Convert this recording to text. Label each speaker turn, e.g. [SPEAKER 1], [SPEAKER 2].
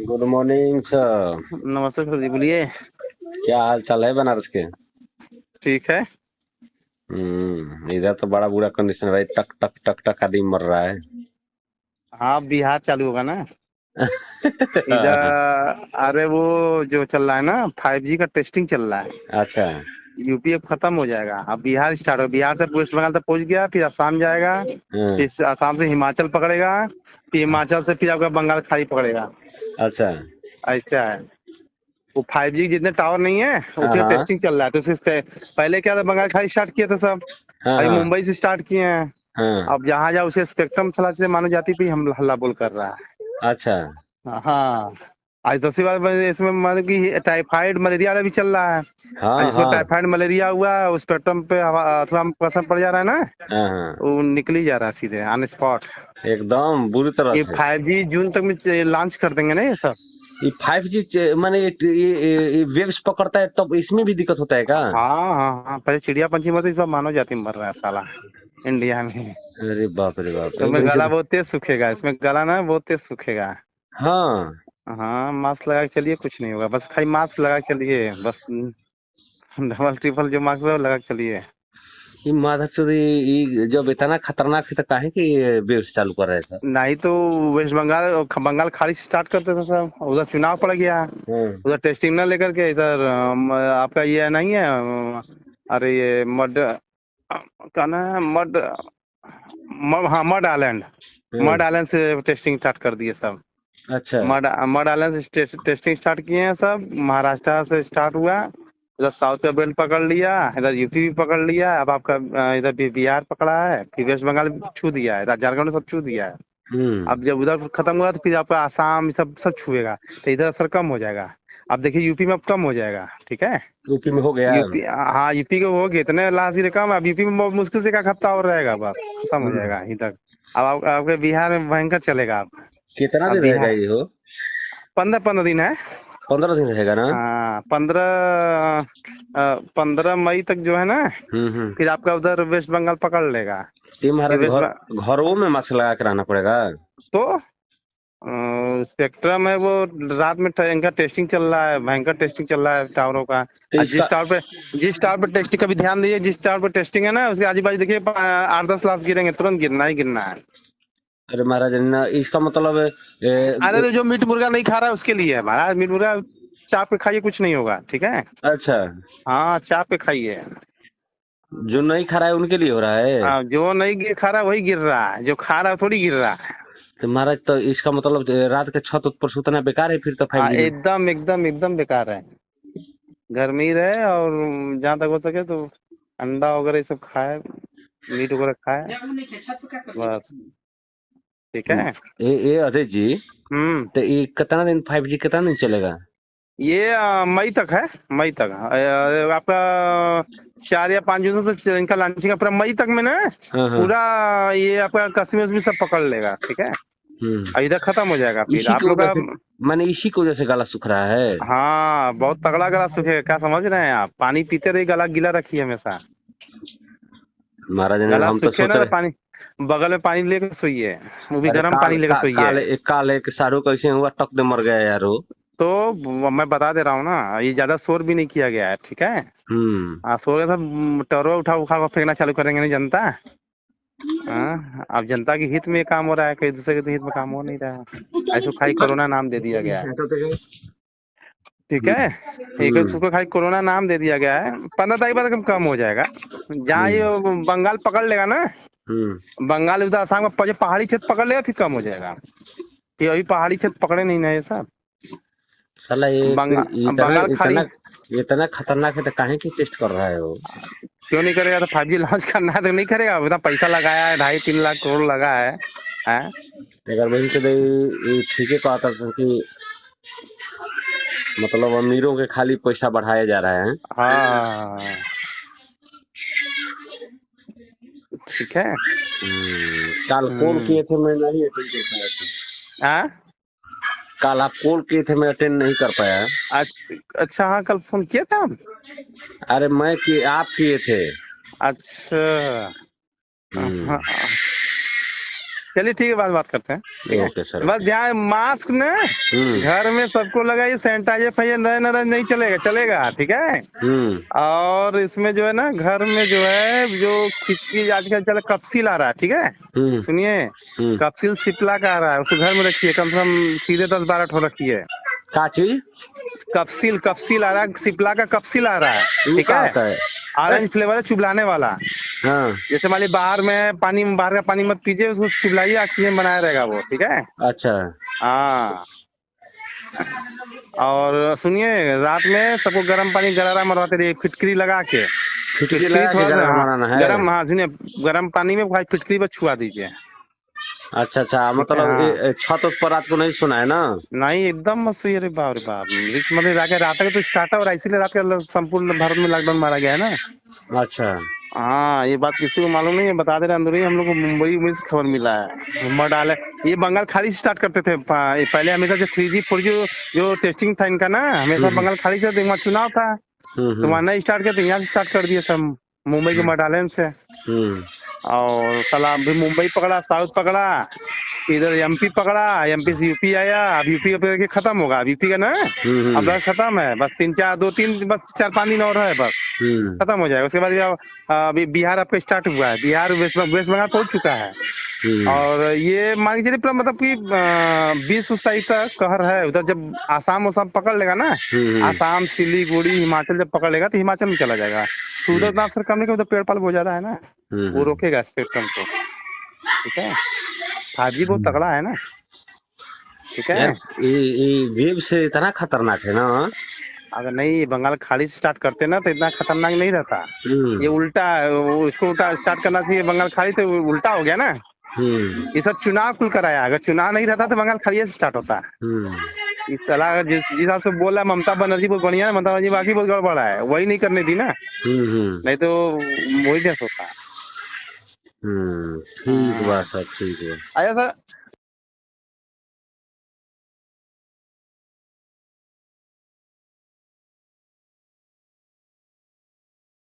[SPEAKER 1] Good morning sir.
[SPEAKER 2] नमस्ते sir जी, बोलिए।
[SPEAKER 1] क्या हाल चाल है बनारस के?
[SPEAKER 2] ठीक है।
[SPEAKER 1] इधर तो बड़ा बुरा कंडीशन है भाई, टक टक टक टक आदमी मर रहा है।
[SPEAKER 2] हाँ, बिहार चालू होगा ना इधर। अरे वो जो चल रहा है ना, 5G का टेस्टिंग चल रहा है।
[SPEAKER 1] अच्छा।
[SPEAKER 2] यूपी अब खत्म हो जाएगा, अब बिहार स्टार्ट हो। बिहार से वेस्ट बंगाल तक पहुंच गया, फिर असम जाएगा,
[SPEAKER 1] हाँ,
[SPEAKER 2] फिर असम से हिमाचल पकड़ेगा, फिर हिमाचल से फिर आपका बंगाल खाड़ी पकड़ेगा।
[SPEAKER 1] अच्छा।
[SPEAKER 2] ऐसा है। वो 5G जितने टावर नहीं है
[SPEAKER 1] हाँ
[SPEAKER 2] उसका
[SPEAKER 1] हाँ
[SPEAKER 2] टेस्टिंग चल रहा है। तो सिर्फ पहले क्या था, बंगाल खाड़ी स्टार्ट किया था सब।
[SPEAKER 1] हाँ
[SPEAKER 2] अभी
[SPEAKER 1] हाँ
[SPEAKER 2] मुंबई से स्टार्ट किए हैं।
[SPEAKER 1] हाँ।
[SPEAKER 2] अब जहाँ जहाँ उसे स्पेक्ट्रम चला से मानो जाती भी हम हल्ला बोल कर रहा है।
[SPEAKER 1] अच्छा।
[SPEAKER 2] हाँ। आज 10वीं बार इसमें मतलब कि टाइफाइड मलेरिया वाला भी चल रहा है। आज
[SPEAKER 1] हाँ
[SPEAKER 2] जिसको
[SPEAKER 1] हाँ
[SPEAKER 2] टाइफाइड मलेरिया हुआ है उस स्पेक्ट्रम पे अथवा असर पड़ जा रहा है ना,
[SPEAKER 1] हाँ हाँ।
[SPEAKER 2] वो निकल ही जा रहा है सीधे ऑन स्पॉट।
[SPEAKER 1] एकदम बुरी तरह
[SPEAKER 2] ये
[SPEAKER 1] से।
[SPEAKER 2] 5G जून तक में लॉन्च कर देंगे ना ये सब।
[SPEAKER 1] ये 5G माने ये वेव्स पकड़ता है तब इसमें भी दिक्कत होता है क्या?
[SPEAKER 2] हाँ हाँ हाँ, पहले चिड़िया पंछी मरती, सब मानव जाति मर रहा है साला इंडिया में।
[SPEAKER 1] अरे बाप रे बाप,
[SPEAKER 2] इसमें
[SPEAKER 1] एकदम से।
[SPEAKER 2] गला बहुत तेज सूखेगा, इसमें गला ना बहुत तेज सूखेगा।
[SPEAKER 1] हाँ।
[SPEAKER 2] हाँ, मास्क लगा के चलिए, कुछ नहीं होगा। बस खाली मास्क लगा के चलिए बस। डबल ट्रिपल जो मास्क है वो लगा के चलिए।
[SPEAKER 1] ये माधव चौधरी, ये जब इतना खतरनाक से तो काहे कि ये वेव्स चालू कर रहे थे?
[SPEAKER 2] नहीं तो वेस्ट बंगाल बंगाल खाड़ी से स्टार्ट करते थे सब, उधर चुनाव पड़ गया।
[SPEAKER 1] हम्म।
[SPEAKER 2] उधर टेस्टिंग न लेकर के इधर आपका ये नहीं है अरे ये मड क्या ना है, हाँ मड आइलैंड।
[SPEAKER 1] हम्म।
[SPEAKER 2] मड आइलैंड से टेस्टिंग स्टार्ट कर दिए सब।
[SPEAKER 1] अच्छा।
[SPEAKER 2] मड मड आइलैंड से टेस्टिंग स्टार्ट किए हैं सब। महाराष्ट्र से स्टार्ट हुआ, इधर साउथ का बेल्ट पकड़ लिया, इधर यूपी भी पकड़ लिया। अब आपका इधर बिहार पकड़ा है, फिर वेस्ट बंगाल भी छू दिया है, इधर झारखंड ने सब छू दिया है।
[SPEAKER 1] हम्म।
[SPEAKER 2] अब जब उधर खत्म हुआ तो फिर आपका आसाम ये सब सब छुएगा, तो इधर असर कम हो जाएगा। अब देखिए यूपी में अब कम हो जाएगा, ठीक है।
[SPEAKER 1] यूपी में हो गया।
[SPEAKER 2] यूपी, हाँ यूपी के हो गए इतने लास्ट ईयर कम। अब यूपी में बहुत मुश्किल से एक हफ्ता और रहेगा, बस खत्म हो
[SPEAKER 1] हम्म।
[SPEAKER 2] जाएगा इधर। अब आपके बिहार में भयंकर चलेगा अब।
[SPEAKER 1] कितना
[SPEAKER 2] अब
[SPEAKER 1] दिन रहेगा
[SPEAKER 2] बिहार
[SPEAKER 1] ये हो?
[SPEAKER 2] 15 15 दिन है।
[SPEAKER 1] 15 दिन रहेगा ना?
[SPEAKER 2] हाँ 15 मई तक जो है ना,
[SPEAKER 1] हम्म।
[SPEAKER 2] फिर आपका उधर वेस्ट बंगाल पकड़ लेगा।
[SPEAKER 1] ये
[SPEAKER 2] फिर
[SPEAKER 1] महाराज घरों में मास्क लगा के रहना पड़ेगा।
[SPEAKER 2] तो स्पेक्ट्रम है वो, रात में इनका टेस्टिंग चल रहा है, भयंकर टेस्टिंग चल रहा है टावरों का।
[SPEAKER 1] तो
[SPEAKER 2] और
[SPEAKER 1] इसका।
[SPEAKER 2] जिस टावर पे टेस्टिंग का भी ध्यान दीजिए, जिस टावर पे टेस्टिंग है ना उसके आजू बाजू देखिए 8 10 लाख गिरेंगे, तुरंत गिरना ही गिरना है।
[SPEAKER 1] अरे महाराज ना, इसका मतलब
[SPEAKER 2] अरे तो जो मीट मुर्गा नहीं खा रहा है उसके लिए है महाराज, मीट मुर्गा चाप पे खाइए, कुछ नहीं होगा, ठीक है।
[SPEAKER 1] अच्छा।
[SPEAKER 2] हाँ चाप पे खाइए।
[SPEAKER 1] जो नहीं खा रहा है उनके लिए हो रहा है?
[SPEAKER 2] जो नहीं खा रहा है वही गिर रहा है, जो खा रहा है थोड़ी गिर रहा है।
[SPEAKER 1] तो महाराज तो इसका मतलब रात के छत पर सुतना बेकार है फिर तो
[SPEAKER 2] हाँ
[SPEAKER 1] 5G में।
[SPEAKER 2] एकदम एकदम एकदम बेकार है। घर में ही रहे और जहाँ तक हो सके तो अंडा वगैरह ये सब खाए, मीट वगैरह खाए, बस, ठीक है।
[SPEAKER 1] ये अजय जी,
[SPEAKER 2] हम्म।
[SPEAKER 1] तो ये कितना दिन 5G कितना दिन चलेगा?
[SPEAKER 2] ये मई तक है। मई तक आपका 4 या 5 जून तक इनका लॉन्चिंग है, पूरा मई तक में ना।
[SPEAKER 1] हाँ हाँ।
[SPEAKER 2] पूरा ये आपका कश्मीर में सब पकड़ लेगा, ठीक है।
[SPEAKER 1] हम्म।
[SPEAKER 2] और इधर खत्म हो जाएगा फिर
[SPEAKER 1] इसी
[SPEAKER 2] आप
[SPEAKER 1] की
[SPEAKER 2] लोग
[SPEAKER 1] वजह
[SPEAKER 2] का।
[SPEAKER 1] से, माने इसी की वजह से गला सूख रहा है।
[SPEAKER 2] हाँ बहुत तगड़ा गला सूखेगा, क्या समझ रहे हैं आप। पानी पीते रहिए, गला गीला रखिए हमेशा।
[SPEAKER 1] महाराज ने
[SPEAKER 2] गला
[SPEAKER 1] हम तो
[SPEAKER 2] सूखे
[SPEAKER 1] सोच
[SPEAKER 2] ना तो
[SPEAKER 1] रहे।
[SPEAKER 2] पानी बगल में पानी लेकर सोइए, वो भी
[SPEAKER 1] अरे
[SPEAKER 2] गर्म पानी लेकर सोइए।
[SPEAKER 1] काल एक सारू कैसे हुआ, टक दे मर गया यार वो।
[SPEAKER 2] तो मैं बता दे रहा हूँ ना, ये ज्यादा शोर भी नहीं किया गया है, ठीक है।
[SPEAKER 1] हम्म।
[SPEAKER 2] हाँ शोर का सब टरो उठा उठा कर फेंकना चालू करेंगे नहीं जनता। हाँ अब जनता के हित में ये काम हो रहा है, कहीं दूसरे के हित में काम हो नहीं रहा है। ऐसे खाली कोरोना नाम दे दिया गया है, ठीक है। एक
[SPEAKER 1] हम्म।
[SPEAKER 2] सुखो खाली कोरोना नाम दे दिया गया है। 15 तारीख बाद कम हो जाएगा। जहाँ ये बंगाल पकड़ लेगा ना,
[SPEAKER 1] हम्म।
[SPEAKER 2] बंगाल उधर असम का पहाड़ी क्षेत्र पकड़ लेगा, फिर कम हो जाएगा। फिर अभी पहाड़ी क्षेत्र पकड़े नहीं ना ये सब।
[SPEAKER 1] साला ये इतना
[SPEAKER 2] बंगाल खाड़ी
[SPEAKER 1] इतना इतना खतरनाक है तो काहे की टेस्ट कर रहा है वो?
[SPEAKER 2] क्यों नहीं करेगा। तो 5G लॉन्च करना है तो नहीं करेगा, इतना पैसा लगाया है, 2.5 3 लाख करोड़ लगा है, हैं?
[SPEAKER 1] अगर वही से ये ठीक है कहता था कि मतलब अमीरों के खाली पैसा बढ़ाया जा रहा है।
[SPEAKER 2] हाँ ठीक है।
[SPEAKER 1] कल कॉल
[SPEAKER 2] हम्म।
[SPEAKER 1] किए थे, मैं नहीं अटेंड कर पाया था।
[SPEAKER 2] हाँ
[SPEAKER 1] कल आप कॉल किए थे, मैं अटेंड नहीं कर पाया।
[SPEAKER 2] अच्छा, हाँ कल फोन किया था हम।
[SPEAKER 1] अरे मैं कि आप किए थे।
[SPEAKER 2] अच्छा।
[SPEAKER 1] हम्म।
[SPEAKER 2] हाँ चलिए ठीक है, बात करते हैं, ठीक है।
[SPEAKER 1] Okay sir.
[SPEAKER 2] बस ध्यान, मास्क न घर में सबको लगाइए, सैनिटाइजर फैजर नहीं चलेगा, चलेगा, ठीक है। और इसमें जो है ना, घर में जो है, जो खिचड़ी आजकल चला कप्सिल आ रहा है, ठीक है, सुनिए, कप्सिल सिप्ला का आ रहा है, उसको घर में रखिए, कम से कम सीधे 10-12 ठो रखिए।
[SPEAKER 1] क्या चीज?
[SPEAKER 2] कप्सिल आ रहा है, सिप्ला का कप्सिल आ रहा है, ठीक है। ऑरेंज फ्लेवर है, चुबलाने वाला।
[SPEAKER 1] हाँ।
[SPEAKER 2] जैसे मान ली बाहर का पानी मत पीजिए, उसको चुबलाइए, ऑक्सीजन बनाया रहेगा वो, ठीक है।
[SPEAKER 1] अच्छा।
[SPEAKER 2] हाँ। और सुनिए, रात में सबको गर्म पानी गरारा मरवाते रहिए, फिटकरी लगा के।
[SPEAKER 1] फिटकरी लगा के गरारा मराना है?
[SPEAKER 2] गर्म, हाँ सुनिए, गर्म पानी में फिटकरी पर छुआ दीजिए।
[SPEAKER 1] अच्छा, मतलब छत पर रात को नहीं सुना है ना? नहीं,
[SPEAKER 2] एकदम मत सोइए, अरे बाप रे बाप, रिस्क मतलब रात का तो स्टार्ट हो रहा है, इसीलिए रात का संपूर्ण भारत में लॉकडाउन मारा गया है ना।
[SPEAKER 1] अच्छा।
[SPEAKER 2] हाँ, ये बात किसी को मालूम नहीं है, बता दे रहे अंदर ही, हम लोग को मुंबई से खबर मिला है। मर डाले, ये बंगाल खाड़ी से स्टार्ट करते थे पहले, हमेशा जो 3G 4G जो टेस्टिंग था इनका ना, हमेशा बंगाल खाड़ी से, वहाँ चुनाव था तो वहाँ नहीं स्टार्ट किया, तो यहाँ से स्टार्ट कर दिए सब, मुंबई के मडालन से। और साला भी मुंबई पकड़ा, साउथ पकड़ा, इधर एमपी पकड़ा, एमपी से यूपी आया, अब यूपी पे खत्म होगा, अब यूपी का ना अब बस खत्म है, बस 4-5 दिन और है, बस खत्म हो जाएगा। उसके बाद अभी बिहार आपका स्टार्ट हुआ है, बिहार वेस्ट बंगाल पहुंच चुका है। और ये मान के चलिए मतलब कि 20 तारीख तक कहर है उधर, जब आसाम पकड़ लेगा ना, आसाम, सिलीगुड़ी, हिमाचल जब पकड़ लेगा तो हिमाचल में चला जाएगा, तो उधर ना सर कम नहीं, उधर पेड़ पाल बहुत ज्यादा है ना, वो रोकेगा स्पेक्ट्रम को, ठीक है। 5G बहुत तगड़ा है ना, ठीक है।
[SPEAKER 1] ये वेव से इतना खतरनाक है ना,
[SPEAKER 2] अगर नहीं बंगाल खाड़ी से स्टार्ट करते ना तो इतना खतरनाक नहीं रहता। ये उल्टा, इसको उल्टा स्टार्ट करना चाहिए, बंगाल खाड़ी तो उल्टा हो गया ना। ये सब चुनाव खुल कर आया, अगर चुनाव नहीं रहता तो बंगाल खाड़ी से स्टार्ट होता। इस सलाह जिस हिसाब से बोला ममता बनर्जी बहुत बढ़िया है, ममता बनर्जी बाकी बहुत गड़बड़ है, वही नहीं करने दी ना, नहीं तो वही जैसा होता।
[SPEAKER 1] ठीक बात सर, ठीक है।
[SPEAKER 2] अच्छा सर,